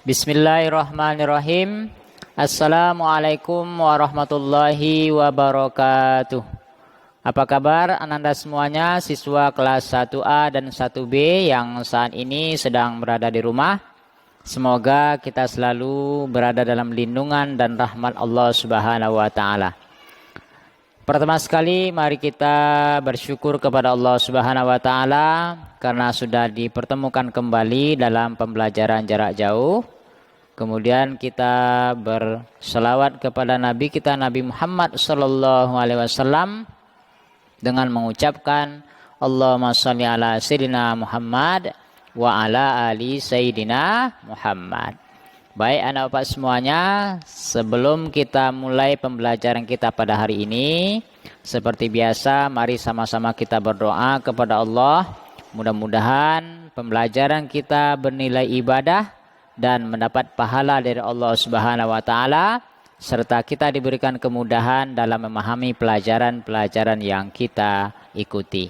Bismillahirrahmanirrahim. Assalamualaikum warahmatullahi wabarakatuh. Apa kabar ananda semuanya, siswa kelas 1A dan 1B yang saat ini sedang berada di rumah? Semoga kita selalu berada dalam lindungan dan rahmat Allah Subhanahu wa taala. Pertama sekali mari kita bersyukur kepada Allah Subhanahu wa taala karena sudah dipertemukan kembali dalam pembelajaran jarak jauh. Kemudian kita berselawat kepada Nabi kita Nabi Muhammad sallallahu alaihi wasallam dengan mengucapkan Allahumma shalli ala sayyidina Muhammad wa ala ali sayyidina Muhammad. Baik anak bapak semuanya, sebelum kita mulai pembelajaran kita pada hari ini, seperti biasa mari sama-sama kita berdoa kepada Allah. Mudah-mudahan pembelajaran kita bernilai ibadah dan mendapat pahala dari Allah Subhanahu wa taala, serta kita diberikan kemudahan dalam memahami pelajaran-pelajaran yang kita ikuti.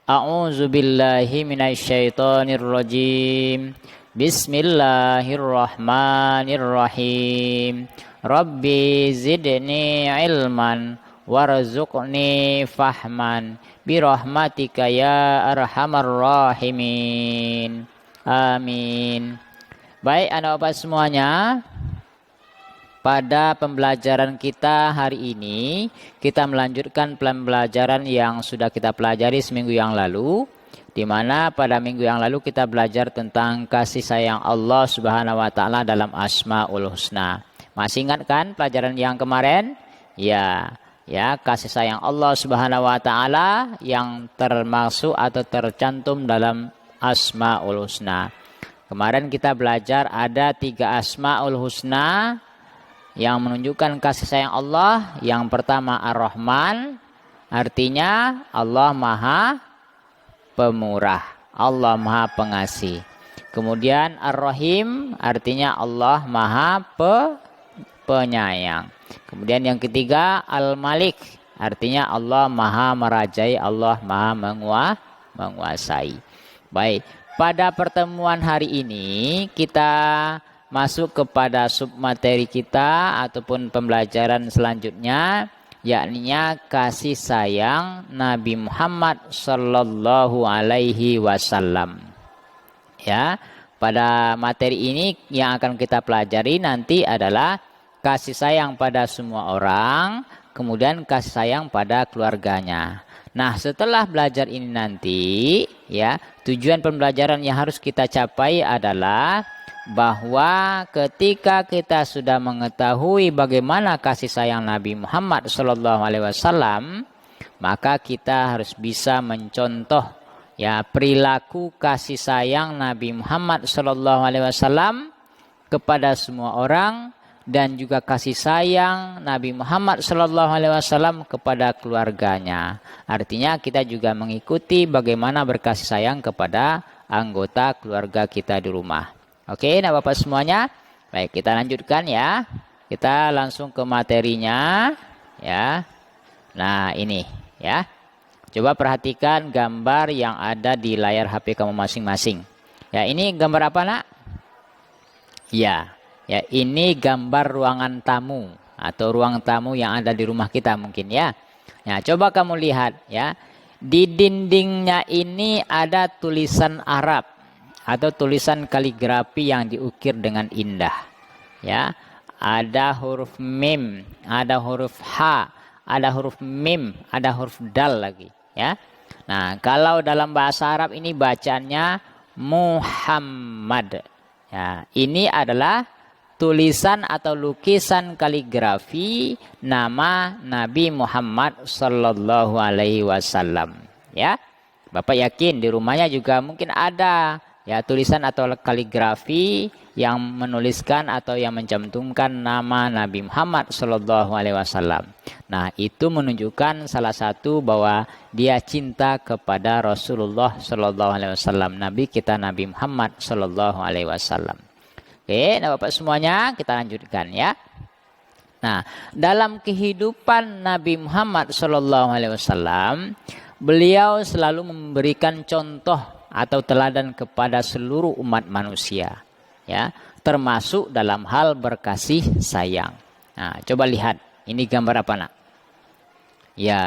A'udzubillahi minasyaitonirrajim. Bismillahirrahmanirrahim. Rabbi zidni ilman warzuqni fahman birahmatika ya arhamar rahimin. Amin. Baik anak bapak semuanya, pada pembelajaran kita hari ini kita melanjutkan pembelajaran yang sudah kita pelajari seminggu yang lalu, di mana pada minggu yang lalu kita belajar tentang kasih sayang Allah Subhanahu wa taala dalam Asmaul Husna. Masih ingat kan pelajaran yang kemarin? Ya, kasih sayang Allah Subhanahu wa taala yang termasuk atau tercantum dalam Asmaul Husna. Kemarin kita belajar ada 3 Asmaul Husna yang menunjukkan kasih sayang Allah. Yang pertama Ar-Rahman, artinya Allah Maha Pemurah, Allah Maha Pengasih. Kemudian Ar-Rahim, artinya Allah Maha Penyayang. Kemudian yang ketiga Al-Malik, artinya Allah Maha Merajai, Allah Maha Menguasai. Baik. Pada pertemuan hari ini kita masuk kepada submateri kita ataupun pembelajaran selanjutnya, yakni kasih sayang Nabi Muhammad sallallahu alaihi wasallam. Ya, pada materi ini yang akan kita pelajari nanti adalah kasih sayang pada semua orang, kemudian kasih sayang pada keluarganya. Nah, setelah belajar ini nanti, ya, tujuan pembelajaran yang harus kita capai adalah bahwa ketika kita sudah mengetahui bagaimana kasih sayang Nabi Muhammad SAW, maka kita harus bisa mencontoh ya perilaku kasih sayang Nabi Muhammad SAW kepada semua orang, dan juga kasih sayang Nabi Muhammad SAW kepada keluarganya. Artinya kita juga mengikuti bagaimana berkasih sayang kepada anggota keluarga kita di rumah. Oke, nah Bapak semuanya. Baik, kita lanjutkan ya. Kita langsung ke materinya ya. Nah, ini ya. Coba perhatikan gambar yang ada di layar HP kamu masing-masing. Ya, ini gambar apa, Nak? Ya, ini gambar ruangan tamu atau ruang tamu yang ada di rumah kita mungkin ya. Nah, coba kamu lihat ya. Di dindingnya ini ada tulisan Arab atau tulisan kaligrafi yang diukir dengan indah. Ya, ada huruf mim, ada huruf ha, ada huruf mim, ada huruf dal lagi ya. Nah, kalau dalam bahasa Arab ini bacanya Muhammad. Ya, ini adalah tulisan atau lukisan kaligrafi nama Nabi Muhammad sallallahu alaihi wasallam ya. Bapak yakin di rumahnya juga mungkin ada ya tulisan atau kaligrafi yang menuliskan atau yang mencantumkan nama Nabi Muhammad sallallahu alaihi wasallam. Nah, itu menunjukkan salah satu bahwa dia cinta kepada Rasulullah sallallahu alaihi wasallam, Nabi kita Nabi Muhammad sallallahu alaihi wasallam. Oke, nah Bapak semuanya kita lanjutkan ya. Nah, dalam kehidupan Nabi Muhammad SAW, beliau selalu memberikan contoh atau teladan kepada seluruh umat manusia. ya, termasuk dalam hal berkasih sayang. Nah, coba lihat, ini gambar apa nak? Ya,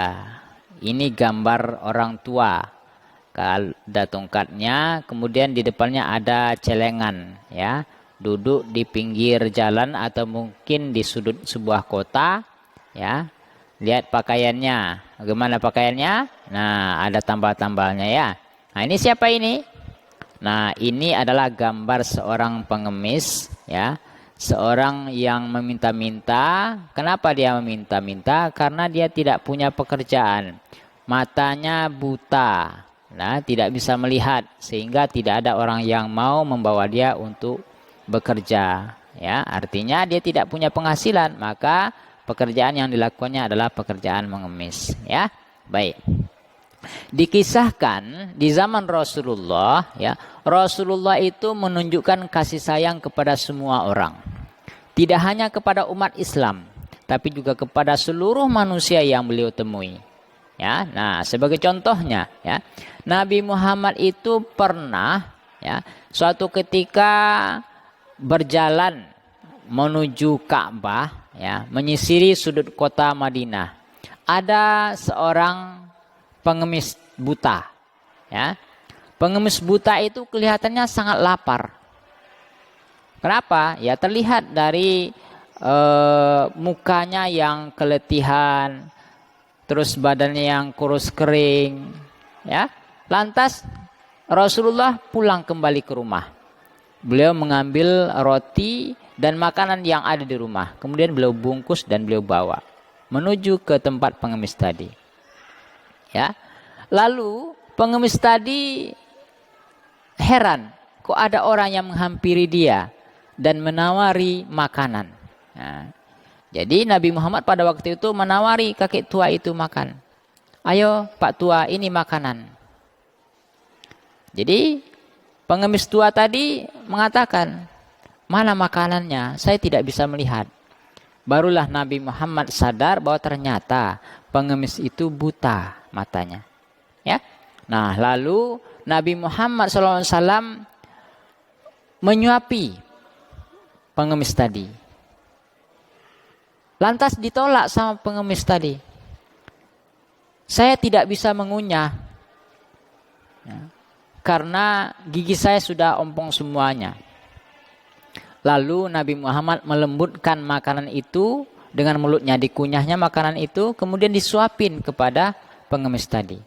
ini gambar orang tua. Ada tongkatnya, kemudian di depannya ada celengan, ya, duduk di pinggir jalan atau mungkin di sudut sebuah kota, ya. Lihat pakaiannya, bagaimana pakaiannya? Nah, ada tambal-tambalnya ya. Nah, ini siapa ini? Nah, ini adalah gambar seorang pengemis, ya. Seorang yang meminta-minta. Kenapa dia meminta-minta? Karena dia tidak punya pekerjaan. Matanya buta. Nah, tidak bisa melihat sehingga tidak ada orang yang mau membawa dia untuk bekerja, ya. Artinya dia tidak punya penghasilan, maka pekerjaan yang dilakukannya adalah pekerjaan mengemis, ya. Baik. Dikisahkan di zaman Rasulullah, ya, Rasulullah itu menunjukkan kasih sayang kepada semua orang. Tidak hanya kepada umat Islam, tapi juga kepada seluruh manusia yang beliau temui. Ya, nah sebagai contohnya, ya, Nabi Muhammad itu pernah, ya, suatu ketika berjalan menuju Ka'bah, ya, menyisiri sudut kota Madinah. Ada seorang pengemis buta, ya. Pengemis buta itu kelihatannya sangat lapar. Kenapa? Ya terlihat dari mukanya yang keletihan, terus badannya yang kurus kering, ya. Lantas Rasulullah pulang kembali ke rumah. Beliau mengambil roti dan makanan yang ada di rumah, kemudian beliau bungkus dan beliau bawa menuju ke tempat pengemis tadi. Ya. Lalu pengemis tadi heran, kok ada orang yang menghampiri dia dan menawari makanan. Nah, jadi Nabi Muhammad pada waktu itu menawari kakek tua itu makan. Ayo Pak Tua, ini makanan. Jadi pengemis tua tadi mengatakan, mana makanannya? Saya tidak bisa melihat. Barulah Nabi Muhammad sadar bahwa ternyata pengemis itu buta matanya. Ya. Nah, lalu Nabi Muhammad SAW menyuapi pengemis tadi. Lantas ditolak sama pengemis tadi. Saya tidak bisa mengunyah, ya, karena gigi saya sudah ompong semuanya. Lalu Nabi Muhammad melembutkan makanan itu dengan mulutnya, dikunyahnya makanan itu, kemudian disuapin kepada pengemis tadi.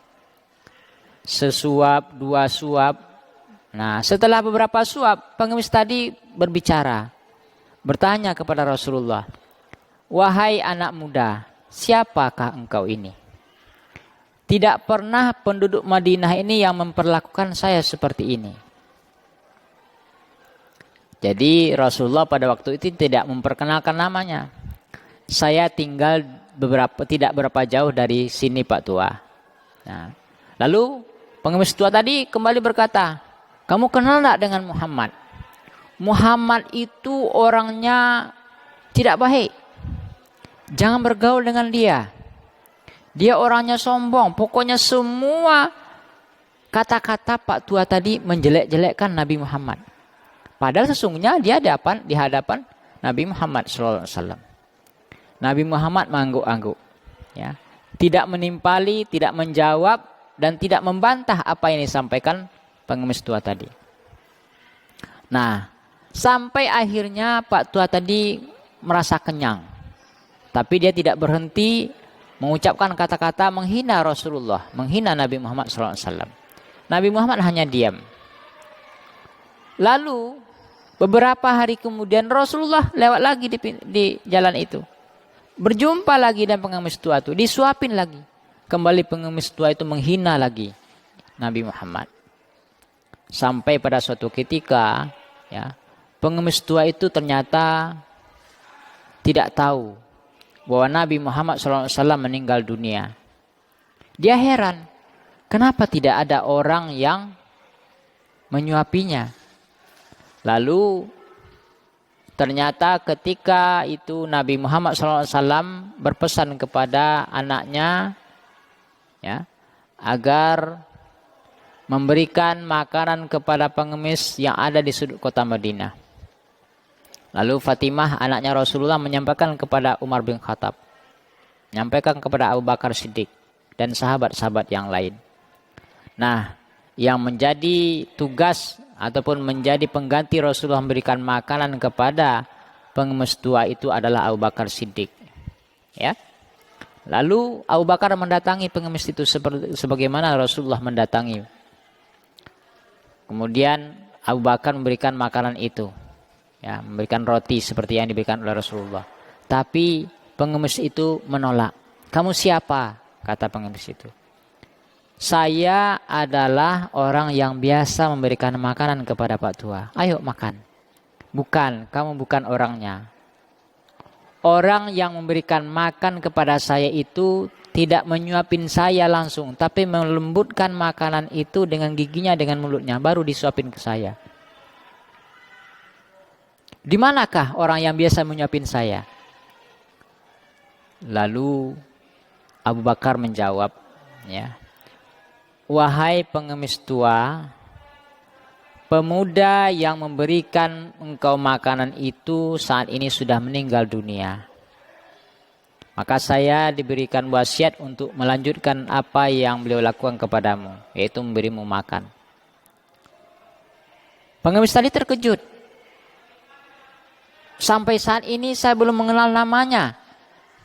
Sesuap, dua suap. Nah, setelah beberapa suap, pengemis tadi berbicara, bertanya kepada Rasulullah, wahai anak muda, siapakah engkau ini? Tidak pernah penduduk Madinah ini yang memperlakukan saya seperti ini. Jadi Rasulullah pada waktu itu tidak memperkenalkan namanya. Saya tinggal tidak berapa jauh dari sini Pak Tua. Nah, lalu pengemis tua tadi kembali berkata, kamu kenal tidak dengan Muhammad? Muhammad itu orangnya tidak baik. Jangan bergaul dengan dia. Dia orangnya sombong. Pokoknya semua kata-kata Pak Tua tadi menjelek-jelekkan Nabi Muhammad. Padahal sesungguhnya dia di hadapan Nabi Muhammad SAW. Nabi Muhammad mengangguk-angguk, ya, tidak menimpali, tidak menjawab, dan tidak membantah apa yang disampaikan pengemis tua tadi. Nah, sampai akhirnya Pak Tua tadi merasa kenyang, tapi dia tidak berhenti mengucapkan kata-kata menghina Rasulullah, menghina Nabi Muhammad SAW. Nabi Muhammad hanya diam. Lalu beberapa hari kemudian Rasulullah lewat lagi di jalan itu. Berjumpa lagi dan pengemis tua itu, disuapin lagi. Kembali pengemis tua itu menghina lagi Nabi Muhammad. Sampai pada suatu ketika, ya, pengemis tua itu ternyata tidak tahu bahwa Nabi Muhammad SAW meninggal dunia. Dia heran, kenapa tidak ada orang yang menyuapinya. Lalu ternyata ketika itu Nabi Muhammad SAW berpesan kepada anaknya, ya, agar memberikan makanan kepada pengemis yang ada di sudut kota Madinah. Lalu Fatimah anaknya Rasulullah menyampaikan kepada Umar bin Khattab, menyampaikan kepada Abu Bakar Siddiq dan sahabat-sahabat yang lain. Nah, yang menjadi tugas ataupun menjadi pengganti Rasulullah memberikan makanan kepada pengemis tua itu adalah Abu Bakar Siddiq. Ya. Lalu Abu Bakar mendatangi pengemis itu sebagaimana Rasulullah mendatangi. Kemudian Abu Bakar memberikan makanan itu. Ya, memberikan roti seperti yang diberikan oleh Rasulullah. Tapi pengemis itu menolak. "Kamu siapa?" kata pengemis itu. "Saya adalah orang yang biasa memberikan makanan kepada Pak Tua. Ayo makan." "Bukan, kamu bukan orangnya. Orang yang memberikan makan kepada saya itu tidak menyuapin saya langsung, tapi melembutkan makanan itu dengan giginya, dengan mulutnya, baru disuapin ke saya. Di manakah orang yang biasa menyuapin saya?" Lalu Abu Bakar menjawab, ya, "Wahai pengemis tua, pemuda yang memberikan engkau makanan itu saat ini sudah meninggal dunia. Maka saya diberikan wasiat untuk melanjutkan apa yang beliau lakukan kepadamu, yaitu memberimu makan." Pengemis tadi terkejut. "Sampai saat ini saya belum mengenal namanya,"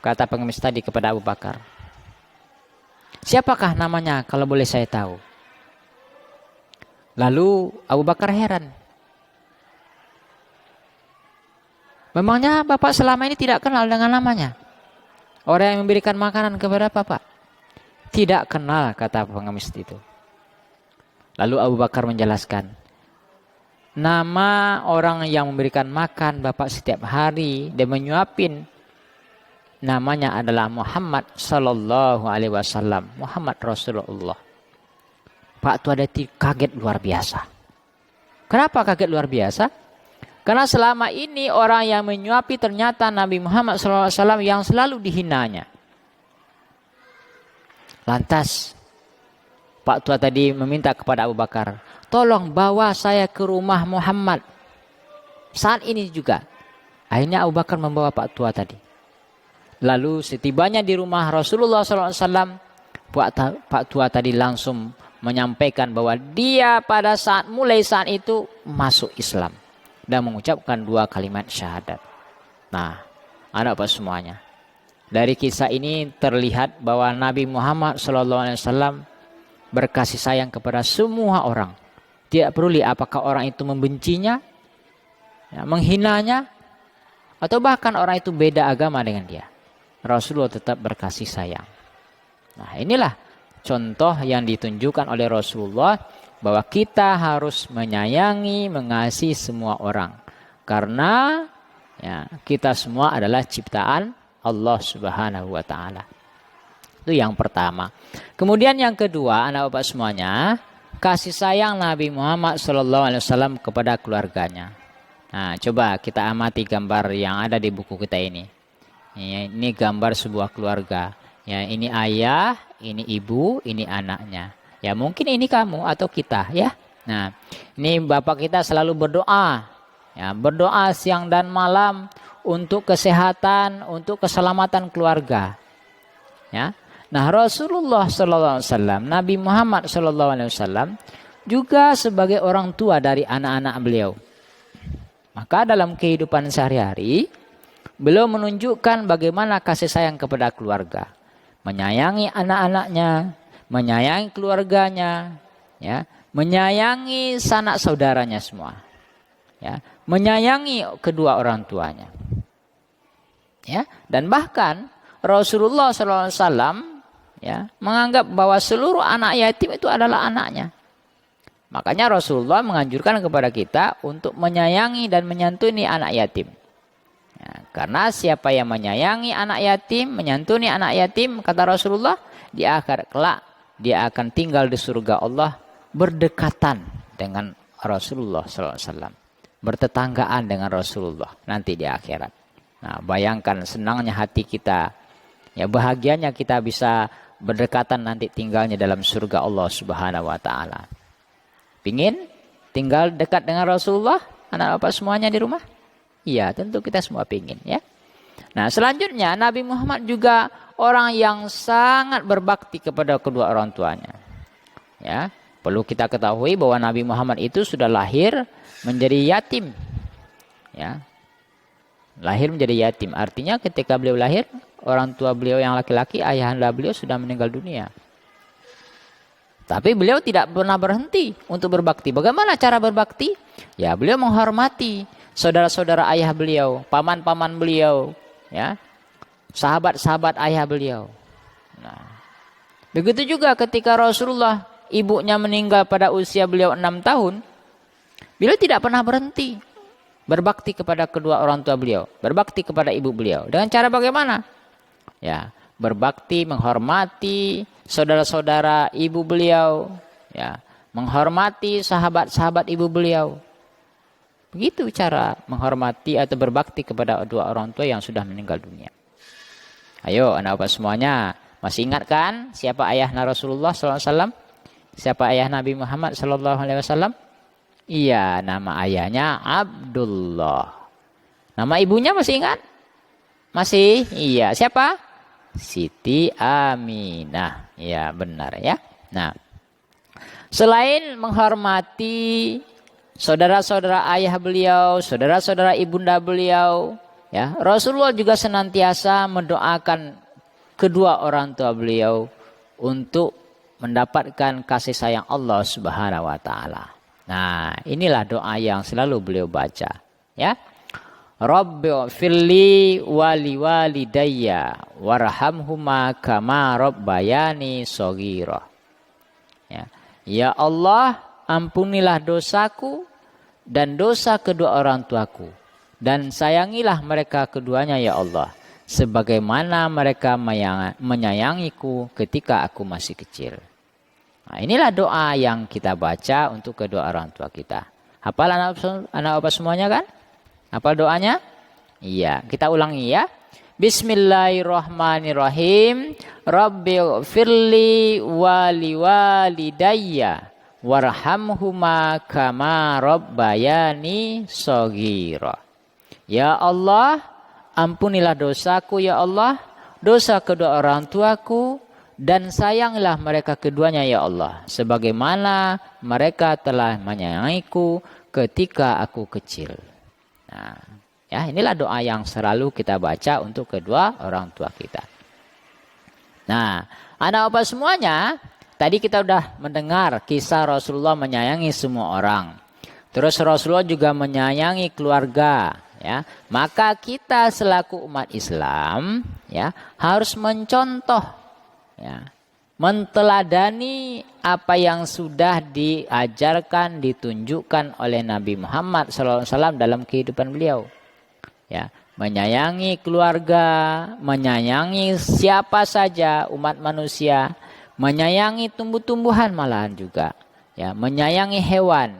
kata pengemis tadi kepada Abu Bakar. "Siapakah namanya kalau boleh saya tahu?" Lalu Abu Bakar heran. "Memangnya Bapak selama ini tidak kenal dengan namanya? Orang yang memberikan makanan kepada Bapak?" "Tidak kenal," kata pengemis itu. Lalu Abu Bakar menjelaskan, "Nama orang yang memberikan makan Bapak setiap hari dan menyuapin, namanya adalah Muhammad sallallahu alaihi wasallam, Muhammad Rasulullah." Pak Tua Dadi kaget luar biasa. Kenapa kaget luar biasa? Karena selama ini orang yang menyuapi ternyata Nabi Muhammad SAW yang selalu dihinanya. Lantas Pak Tua tadi meminta kepada Abu Bakar, "Tolong bawa saya ke rumah Muhammad saat ini juga." Akhirnya Abu Bakar membawa Pak Tua tadi. Lalu setibanya di rumah Rasulullah SAW, Pak Tua tadi langsung menyampaikan bahwa dia pada mulai saat itu masuk Islam dan mengucapkan 2 kalimat syahadat. Nah, anak Bapak semuanya, dari kisah ini terlihat bahwa Nabi Muhammad SAW berkasih sayang kepada semua orang. Tidak peduli apakah orang itu membencinya, ya, menghinanya, atau bahkan orang itu beda agama dengan dia. Rasulullah tetap berkasih sayang. Nah, inilah contoh yang ditunjukkan oleh Rasulullah bahwa kita harus menyayangi, mengasihi semua orang. Karena ya, kita semua adalah ciptaan Allah Subhanahu wa taala. Itu yang pertama. Kemudian yang kedua, anak Bapak semuanya, kasih sayang Nabi Muhammad SAW kepada keluarganya. Nah, coba kita amati gambar yang ada di buku kita ini. Ini gambar sebuah keluarga. Ya, ini ayah, ini ibu, ini anaknya. Ya, mungkin ini kamu atau kita, ya. Nah, ini bapak kita selalu berdoa. Ya, berdoa siang dan malam untuk kesehatan, untuk keselamatan keluarga. Ya. Nah, Rasulullah SAW, Nabi Muhammad SAW juga sebagai orang tua dari anak-anak beliau. Maka dalam kehidupan sehari-hari, beliau menunjukkan bagaimana kasih sayang kepada keluarga. Menyayangi anak-anaknya, menyayangi keluarganya, ya, menyayangi sanak saudaranya semua. Ya, menyayangi kedua orang tuanya. Ya, dan bahkan Rasulullah SAW ya, menganggap bahwa seluruh anak yatim itu adalah anaknya. Makanya Rasulullah menganjurkan kepada kita untuk menyayangi dan menyantuni anak yatim. Ya, karena siapa yang menyayangi anak yatim, menyantuni anak yatim, kata Rasulullah, di akhirat kelak dia akan tinggal di surga Allah berdekatan dengan Rasulullah SAW, bertetanggaan dengan Rasulullah nanti di akhirat. Nah, bayangkan senangnya hati kita, ya bahagianya kita bisa berdekatan nanti tinggalnya dalam surga Allah Subhanahu wa taala. Pingin tinggal dekat dengan Rasulullah, anak bapak semuanya di rumah? Iya, tentu kita semua pingin ya. Nah, selanjutnya Nabi Muhammad juga orang yang sangat berbakti kepada kedua orang tuanya. Ya, perlu kita ketahui bahwa Nabi Muhammad itu sudah lahir menjadi yatim. Ya. Lahir menjadi yatim. Artinya ketika beliau lahir, orang tua beliau yang laki-laki, ayahanda beliau sudah meninggal dunia. Tapi beliau tidak pernah berhenti untuk berbakti. Bagaimana cara berbakti? Ya, beliau menghormati saudara-saudara ayah beliau, paman-paman beliau, ya, sahabat-sahabat ayah beliau. Nah, begitu juga ketika Rasulullah ibunya meninggal pada usia beliau 6 tahun, beliau tidak pernah berhenti berbakti kepada kedua orang tua beliau, berbakti kepada ibu beliau. Dengan cara bagaimana? Ya, berbakti, menghormati saudara-saudara ibu beliau, ya, menghormati sahabat-sahabat ibu beliau. Begitu cara menghormati atau berbakti kepada dua orang tua yang sudah meninggal dunia. Ayo anak bapak semuanya, masih ingat kan siapa ayah Rasulullah SAW? Siapa ayah Nabi Muhammad SAW? Iya, nama ayahnya Abdullah. Nama ibunya masih ingat? Masih? Iya, siapa? Siti Aminah. Ya, benar ya. Nah, selain menghormati saudara-saudara ayah beliau, saudara-saudara ibunda beliau, ya, Rasulullah juga senantiasa mendoakan kedua orang tua beliau untuk mendapatkan kasih sayang Allah Subhanahu wa taala. Nah, inilah doa yang selalu beliau baca, ya. Rabbi firli wali walidayya warhamhuma kama rabbayani shaghira. Ya. Ya Allah, ampunilah dosaku dan dosa kedua orang tuaku, dan sayangilah mereka keduanya ya Allah, sebagaimana mereka menyayangiku ketika aku masih kecil. Nah, inilah doa yang kita baca untuk kedua orang tua kita. Hafal anak bapak semuanya kan? Hafal doanya? Iya, kita ulangi ya. Bismillahirrahmanirrahim. Rabbighfirli wali walidayya warhamhuma kama rabbayani shaghira. Ya Allah, ampunilah dosaku ya Allah, dosa kedua orang tuaku, dan sayangilah mereka keduanya ya Allah, sebagaimana mereka telah menyayangiku ketika aku kecil. Nah, ya, inilah doa yang selalu kita baca untuk kedua orang tua kita. Nah, anak bapak semuanya, tadi kita udah mendengar kisah Rasulullah menyayangi semua orang. Terus Rasulullah juga menyayangi keluarga, ya. Maka kita selaku umat Islam, ya, harus mencontoh, ya, menteladani apa yang sudah diajarkan, ditunjukkan oleh Nabi Muhammad SAW dalam kehidupan beliau. Ya, menyayangi keluarga, menyayangi siapa saja umat manusia, menyayangi tumbuh-tumbuhan malahan juga, ya, menyayangi hewan.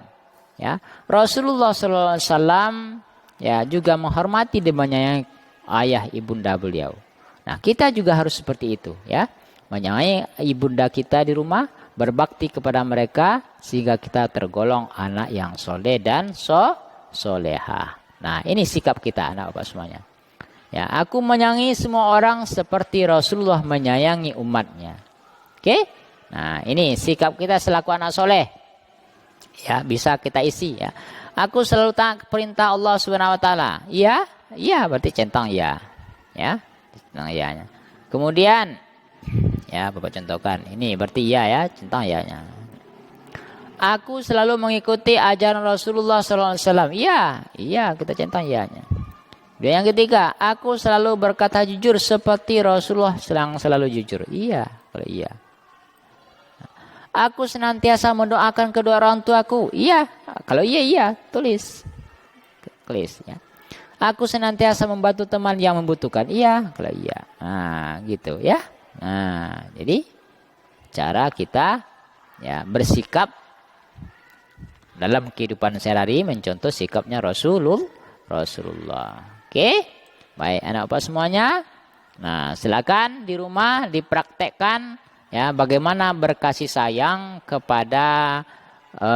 Ya, Rasulullah SAW ya juga menghormati dan menyayangi ayah ibunda beliau. Nah, kita juga harus seperti itu, ya. Menyayangi ibunda kita di rumah, berbakti kepada mereka sehingga kita tergolong anak yang soleh dan solehah. Nah, ini sikap kita anak bapak semuanya. Ya, aku menyayangi semua orang seperti Rasulullah menyayangi umatnya. Oke? Nah, ini sikap kita selaku anak soleh. Ya, bisa kita isi ya. Aku selalu taat perintah Allah Subhanahu wa taala. Iya? Iya berarti centang ya. Ya. Centang ya-nya. Kemudian ya, Bapak contohkan. Ini berarti iya ya, centang ya-nya. Aku selalu mengikuti ajaran Rasulullah SAW. Iya, iya kita centang ya-nya. Dan yang ketiga, aku selalu berkata jujur seperti Rasulullah yang selalu jujur. Iya, kalau iya. Aku senantiasa mendoakan kedua orang tuaku. Iya, kalau iya iya, tulis. Tulis ya. Aku senantiasa membantu teman yang membutuhkan. Iya, kalau iya. Nah, gitu ya. Nah, jadi cara kita ya bersikap dalam kehidupan sehari-hari mencontoh sikapnya Rasulullah. Oke? Baik, anak bapak semuanya. Nah, silakan di rumah dipraktekkan ya bagaimana berkasih sayang kepada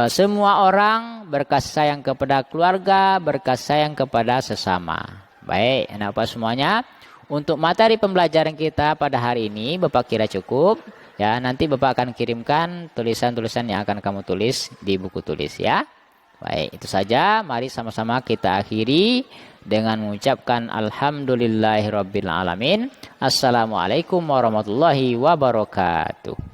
semua orang berkasih sayang kepada keluarga, berkasih sayang kepada sesama. Baik, anak Bapak semuanya, untuk materi pembelajaran kita pada hari ini Bapak kira cukup. Ya, nanti Bapak akan kirimkan tulisan-tulisan yang akan kamu tulis di buku tulis ya. Baik, itu saja. Mari sama-sama kita akhiri dengan mengucapkan alhamdulillahirabbil alamin. Assalamualaikum warahmatullahi wabarakatuh.